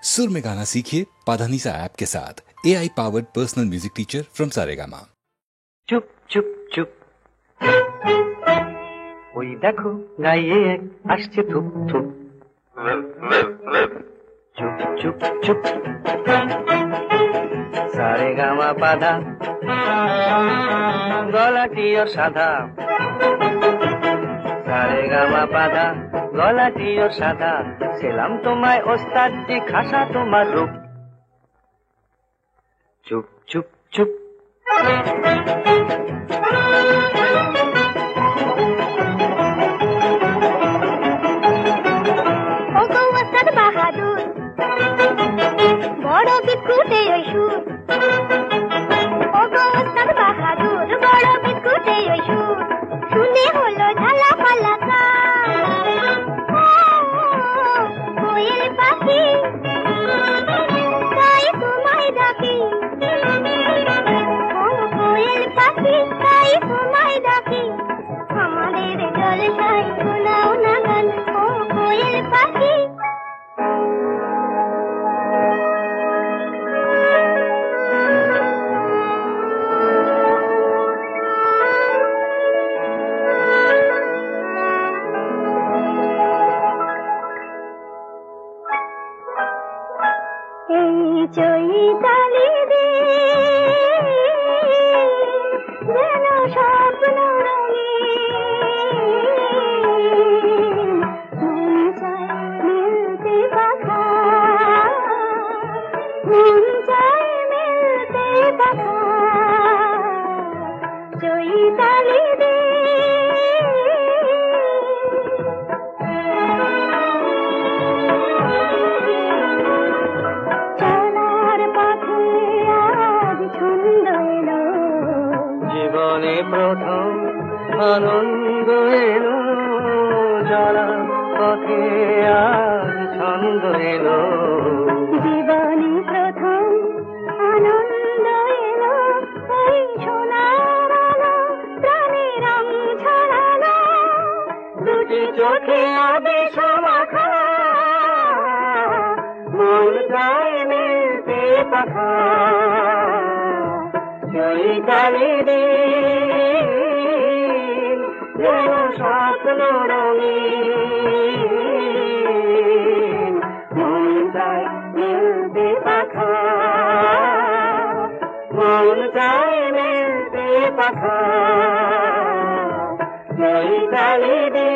सुर में गाना सीखिए पाधानीसा ऐप के साथ। AI powered personal music teacher from Saregama. চুপ চুপ চুপ ওই দেখো গাইয়ে এক আসছে থুপ থুপ চুপ চুপ চুপ সারে গামা পাধা গলাটিও সাদা সারে গামা পাধা গলাটিও সাদা সেলাম তোমায় ওস্তাদজি খাসা তোমার রূপ চুপ চুপ চুপ বড় বিস্কুটে ওই সুর ও গো ওস্তাদ বাহাদুর বড় বিস্কুটে ওই সুর শুনে হলো ঝালা পালা কোয়েল পাখি তাই তোমায় ডাকি কোয়েল পাখি তাই তোমায় ডাকি আমাদের জলসায় শোনাও না গান ও কোয়েল পাখি চৈতালি রে যেন স্বপ্ন রঙিন মন চায় মিলতে পাখা মন চায় মিলতে পাখা চৈতালি রে প্রথম আনন্দ এলো চলা পথে আজ ছন্দ এলো জীবনে প্রথম আনন্দ এলো এই সোনার আলো প্রাণে রং ছড়ালো দুটি চোখে আবেশ মাখা মন চায় মিলতে পাখা চৈতালি দিন যেন স্বপ্ন রঙিন মন চায় মিলতে পাখা মন চায় মিলতে পাখা চৈতালি দিন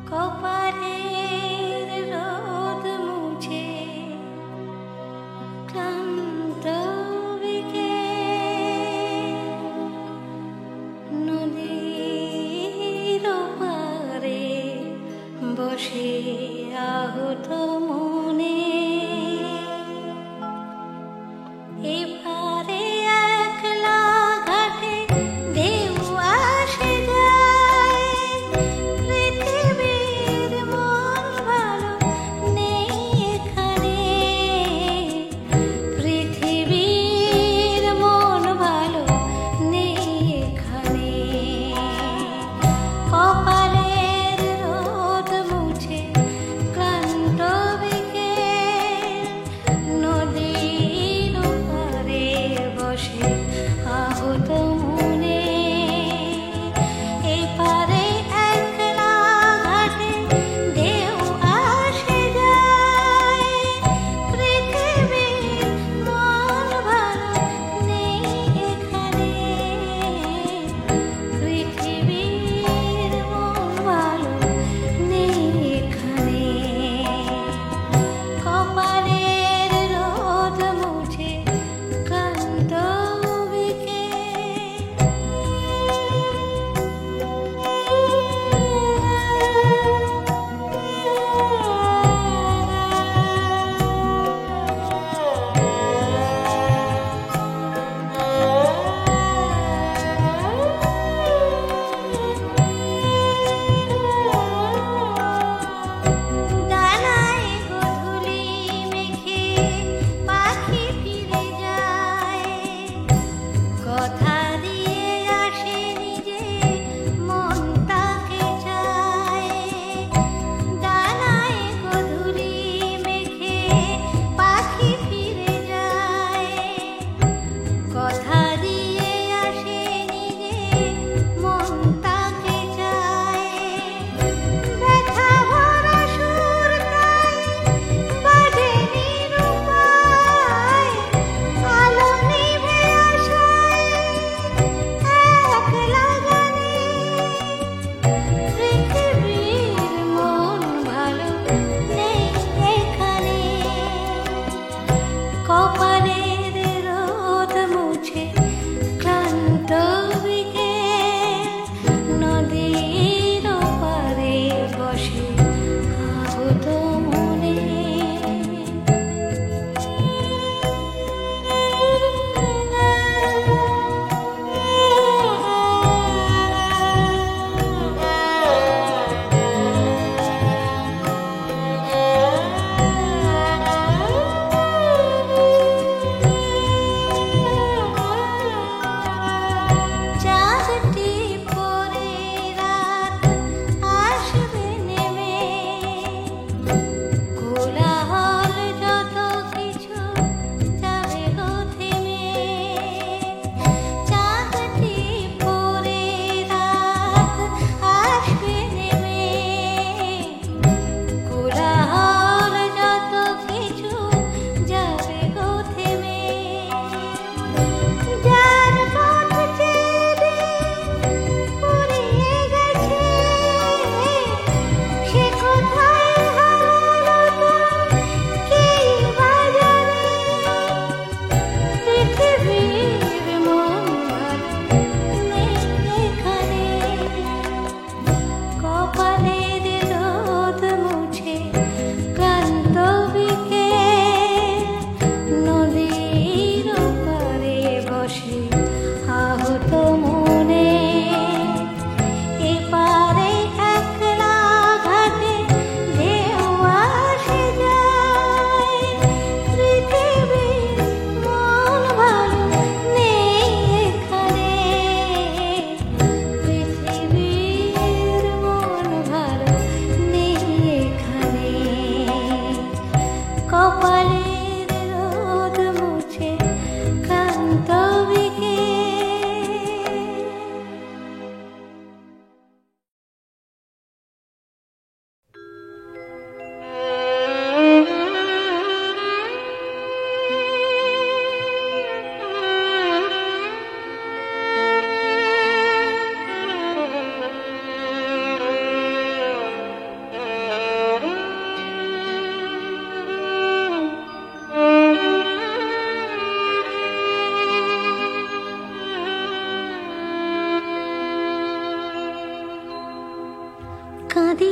কপালে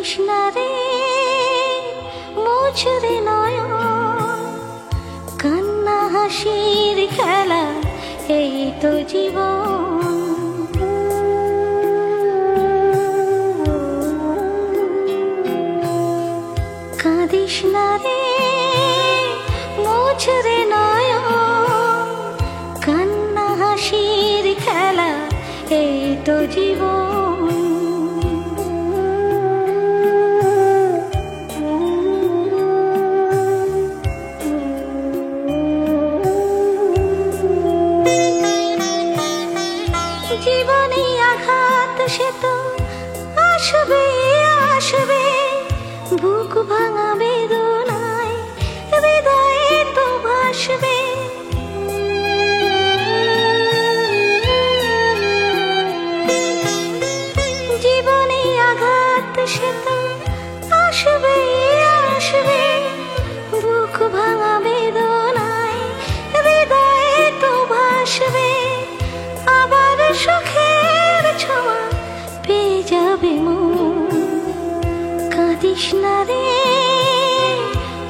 কাঁদিস না রে মুছরে নয়ন, কান্না হাসির খেলা এই তো জীবন। কাঁদিস না রে মুছরে নয়ন, কান্না হাসির খেলা এই তো জীবন। জীবনে আঘাত সে তো আসবে আসবে, বুক ভাঙা বেদনায় হৃদয়ে তো ভাসবে। জীবনে আঘাত সে তো আসবে আসবে, বুক ভাঙা বেদনায় হৃদয়ে তো ভাসবে। আবার সুখের ছোঁয়া পেয়ে যাবে মন, কাঁদিস না রে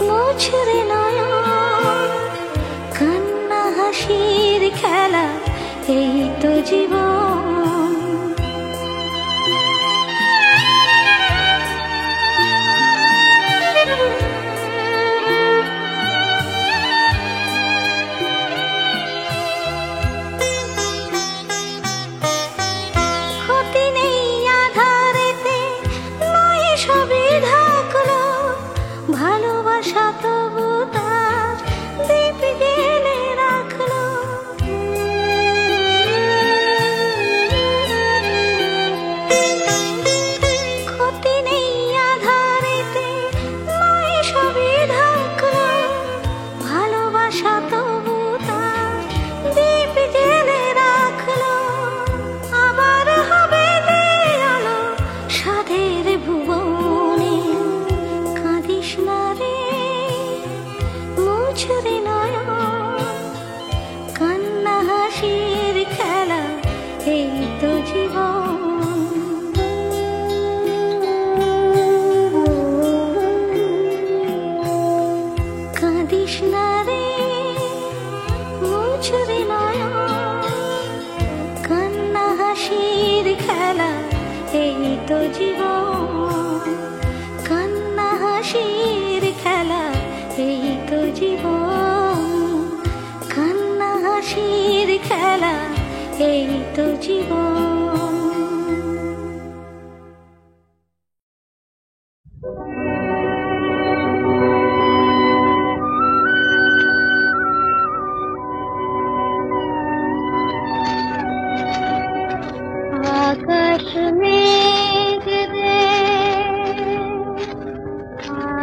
মুছরে নয়ন, কান্না হাসির খেলা এই তো জীবন। ক্ষতি নেই আধারেতে, নয় সবই ঢাকলো, ভালোবাসা তবু তার দীপ জেলে রাখলো। ক্ষতি নেই আধারেতে, নয় সবই ঢাকলো, ভালোবাসা তবু তার দীপ জেলে রাখলো। আবার হবে যে আলো সাধের ভুবনে, কাঁদিস না রে মুছরে নয়ন, কান্না হাসির খেলা এই তো জীবন। কাঁদিস না রে মুছরে নয়ন, কান্না হাসির খেলা এই তো জীবন। কান্না হাসির খেলা এই তো জীবন, কান্না হাসির খেলা এই তো জীবন। আকাশ মেঘ দে,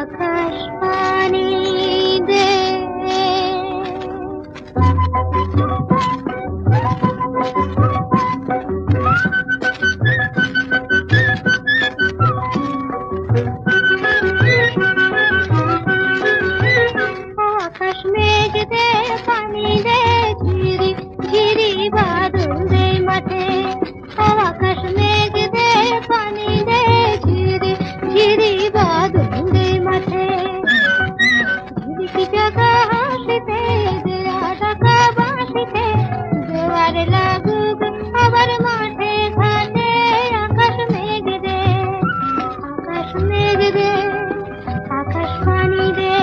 আকাশ পানি দে, আকাশ মেঘ দে পানি দে, ঝিরি ঝিরি বাদল দে মাঠে। আকাশ মেঘ দে পানি দে, ঝিরি ঝিরি বাদল দে মাঠে। ঝিরিকি জাগা হাসিতে দেয়া ডাকা বাঁশিতে, জোয়ার লাগুক আবার মাঠে ঘাটে। আকাশ মেঘ দে, আকাশ মেঘ দে, আকাশ পানি দে।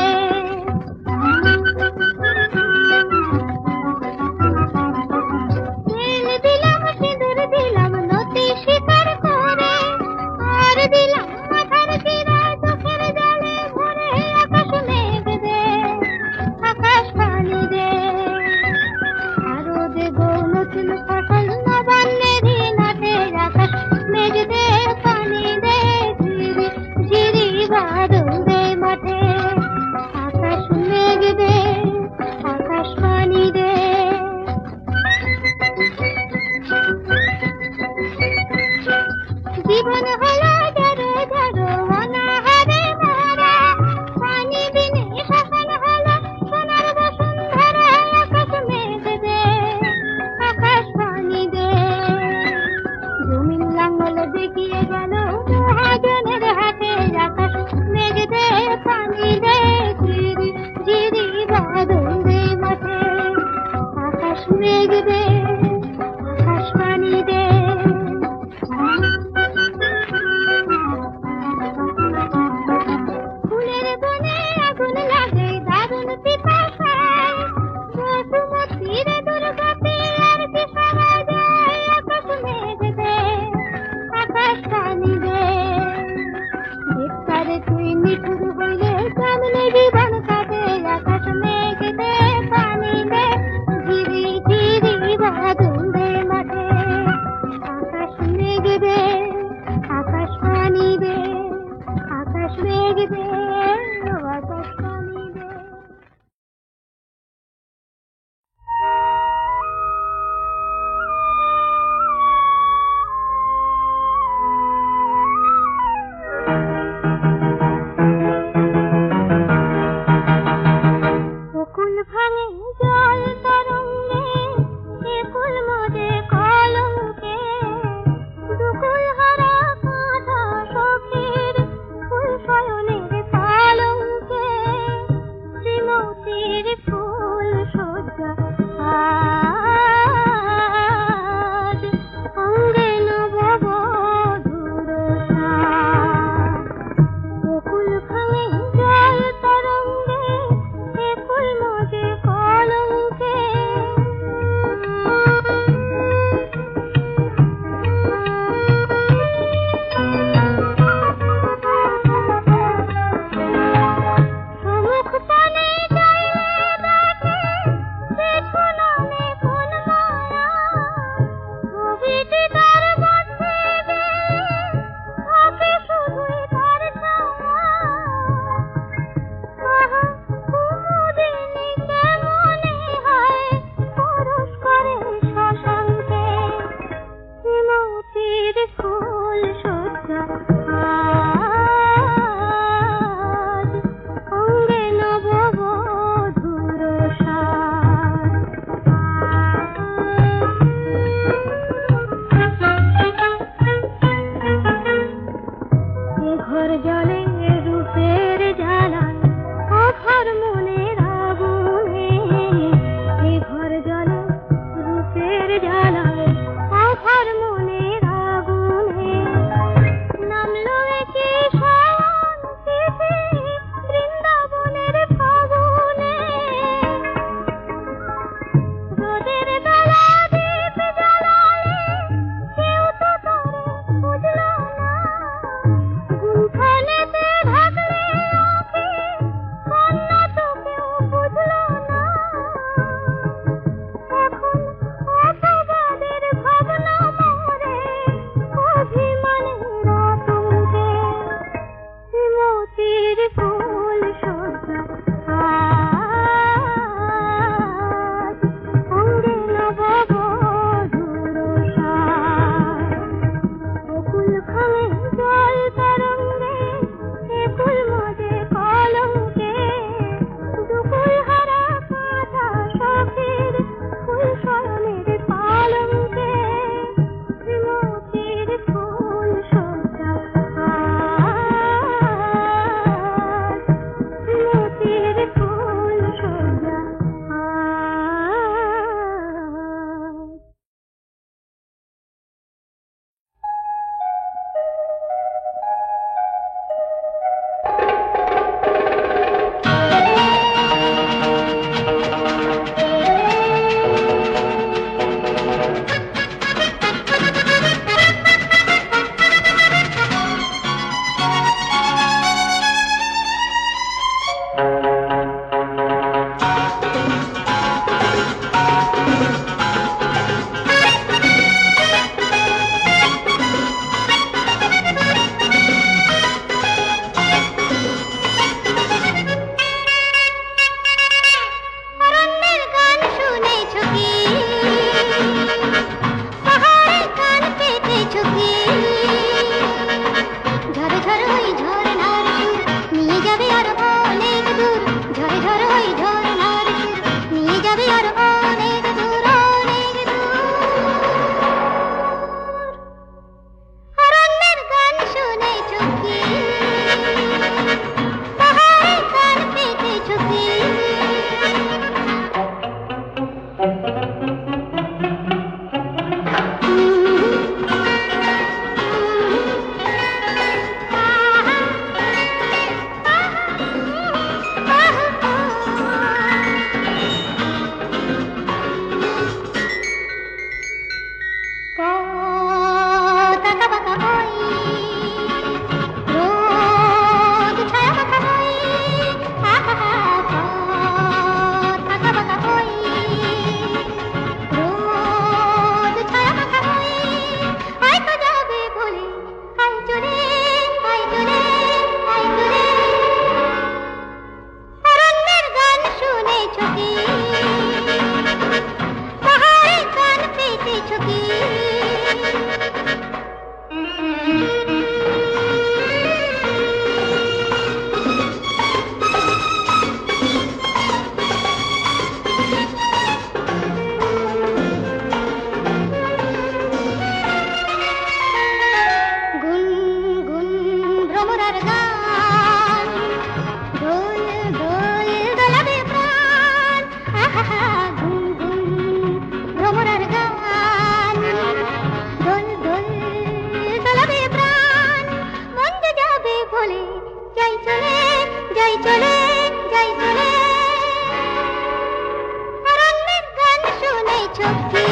চোখে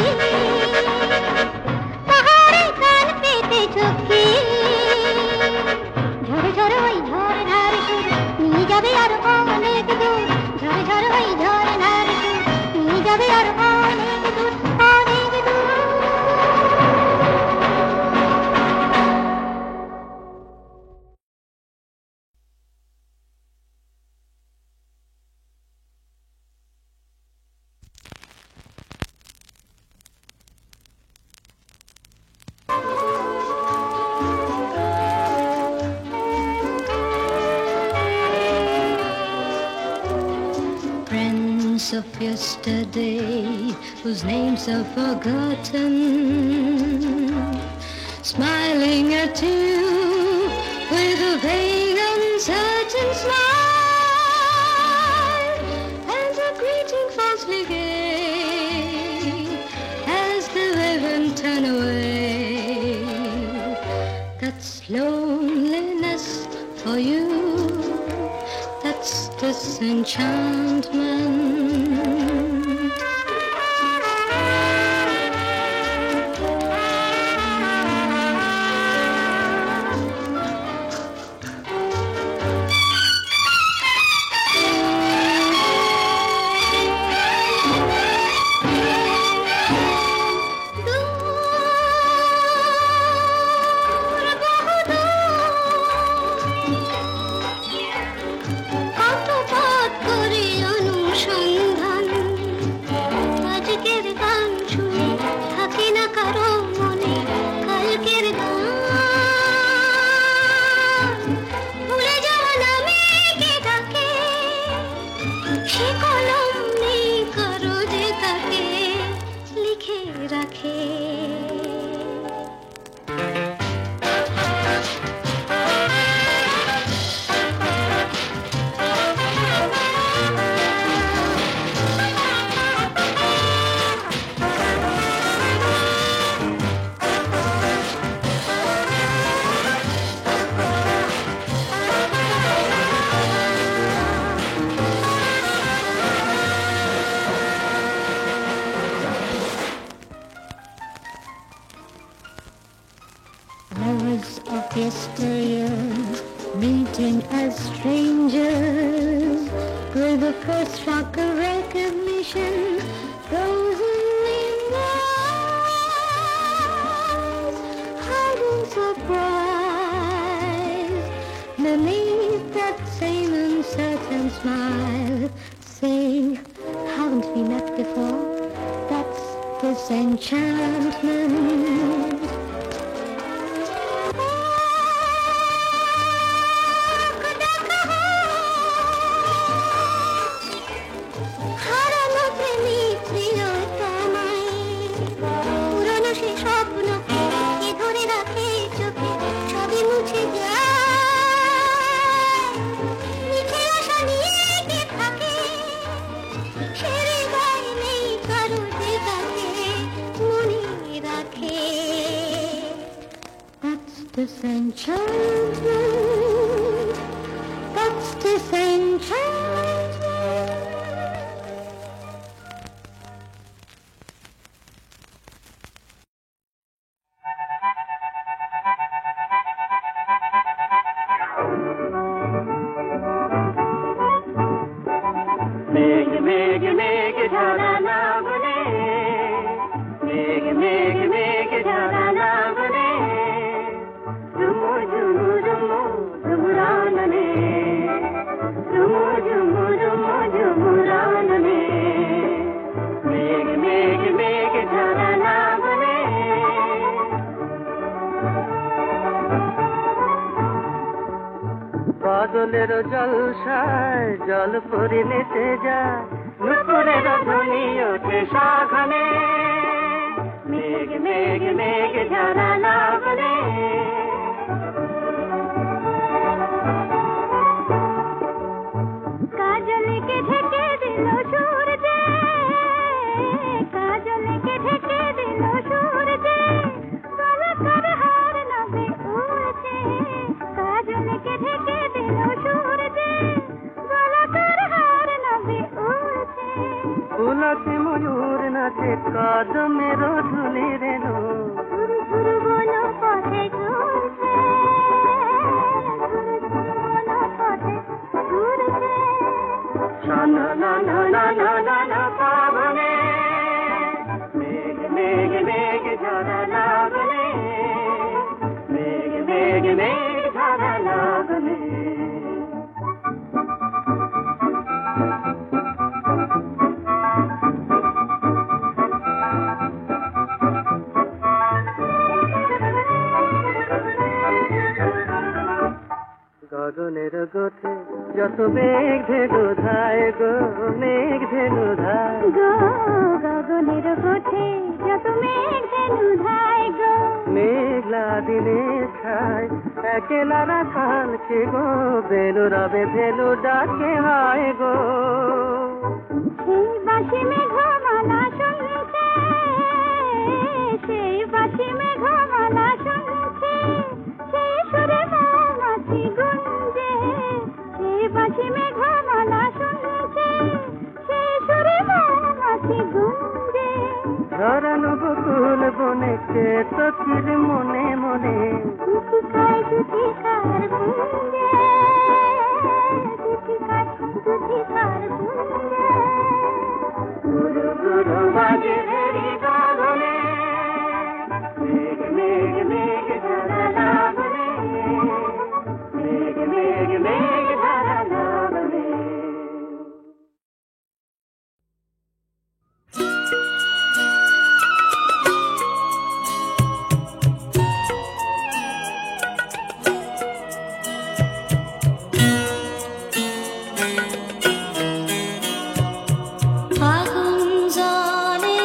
পাহাড়ে কান পেতে চোখে ঝরে ঝরে ওই ঝড় ধারে সুর নিয়ে যাবে আর অনেক দূর ঝরে ঝরে ওই ঝড় ধারে সুর নিয়ে যাবে আর অনেক দূর অনেক দূর Of yesterday, whose names are forgotten, smiling at you with a vague, uncertain smile, and a greeting falsely gay as the women turn away. That's loneliness for you. That's disenchantment. Yesteryear, meeting as strangers, with the first shock of recognition frozen in eyes, hiding surprise beneath that same uncertain smile, saying, haven't we met before? That's disenchantment. Disenchantment, that's disenchantment. मेघ मेघ मेघ झरा ना बने मेघ मेघ मेघ झरा ना बने झुमु झुमु झुमु झुमुरानने झुमु झुमु झुमु झुमुरानने मेघ मेघ मेघ झरा ना बने বাদলের জলসায় জল পরি নেচে যায় নুপুরের ধ্বনি ওঠে সাঘনে মেঘ মেঘ মেঘ ঝরা না বলে কাজলকে ঢেকে দিল সূর্য কাজলকে ঢেকে দিল সূর্য গলাকার হার নবে উড়ছে কাজলকে ঢেকে দিল সূর্য গলাকার হার নবে উড়ছে উলতে ময়ূর নাচে কদমের ধুলি রেণু ঝুরু ঝুরু বনো পথে ঘুরছে, ঝুরু ঝুরু বনো পথে ঘুরছে। শোনো না না না না না না পাবনে মেঘ মেঘ মেঘ ঝরা লাগলে মেঘ মেঘ মেঘ ঝরা লাগলে গগনের গোঠে যত মেঘ ধেনু ধায় গো মেঘ ধেনু ধায় গো গগনের গোঠে যত মেঘ ধেনু ধায় গো। মেঘলা দিনে ছায় একলা রাখালকে গো বেলু রবে ভেলু ডাকে হয় গো সেই বাসি মেঘমালা শুনছে, সেই বাসি মেঘমালা শুনছে, সেই সুরে মৌমাছি গুঞ্জে, সেই বাসি মেঘমালা শুনছে, সেই সুরে মৌমাছি গুঞ্জে। ধরানো বকুল বনে কে তো চির মনে মনে দুটিকার দুটিকার গুঞ্জে, দুটিকার দুটিকার গুঞ্জে। গুরু গুরু বাজে ভেরি গগনে মেঘ মেঘ মেঘ ঝরা লাগলে মেঘ মেঘ মেঘ ঝরা লাগলে আগুন জ্বলে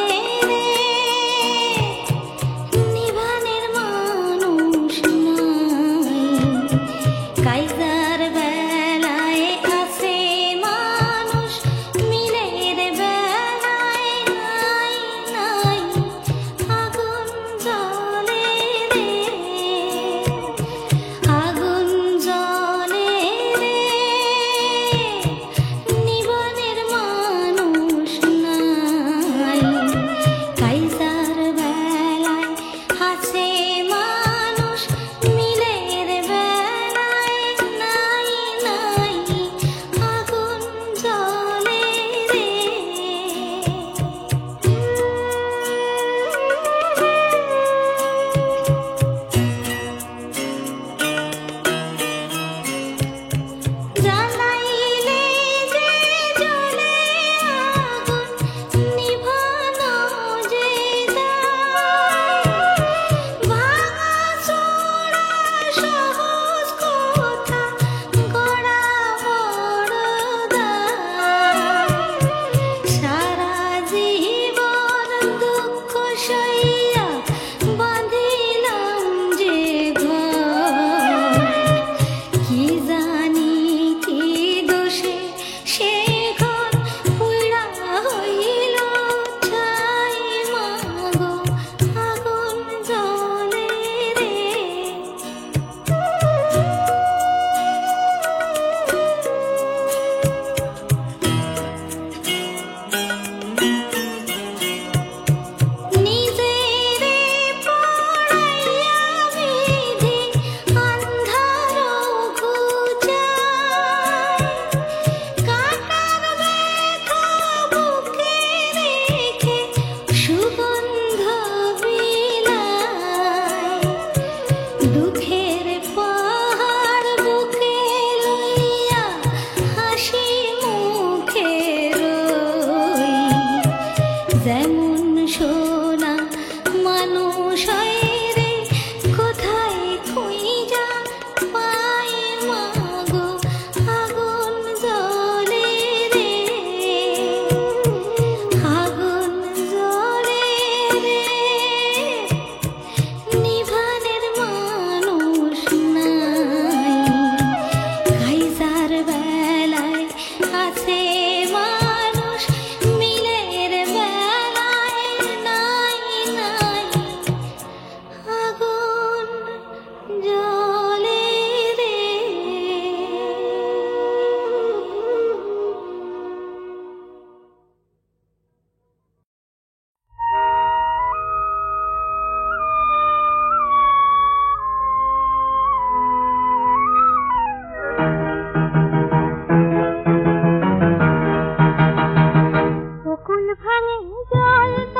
জল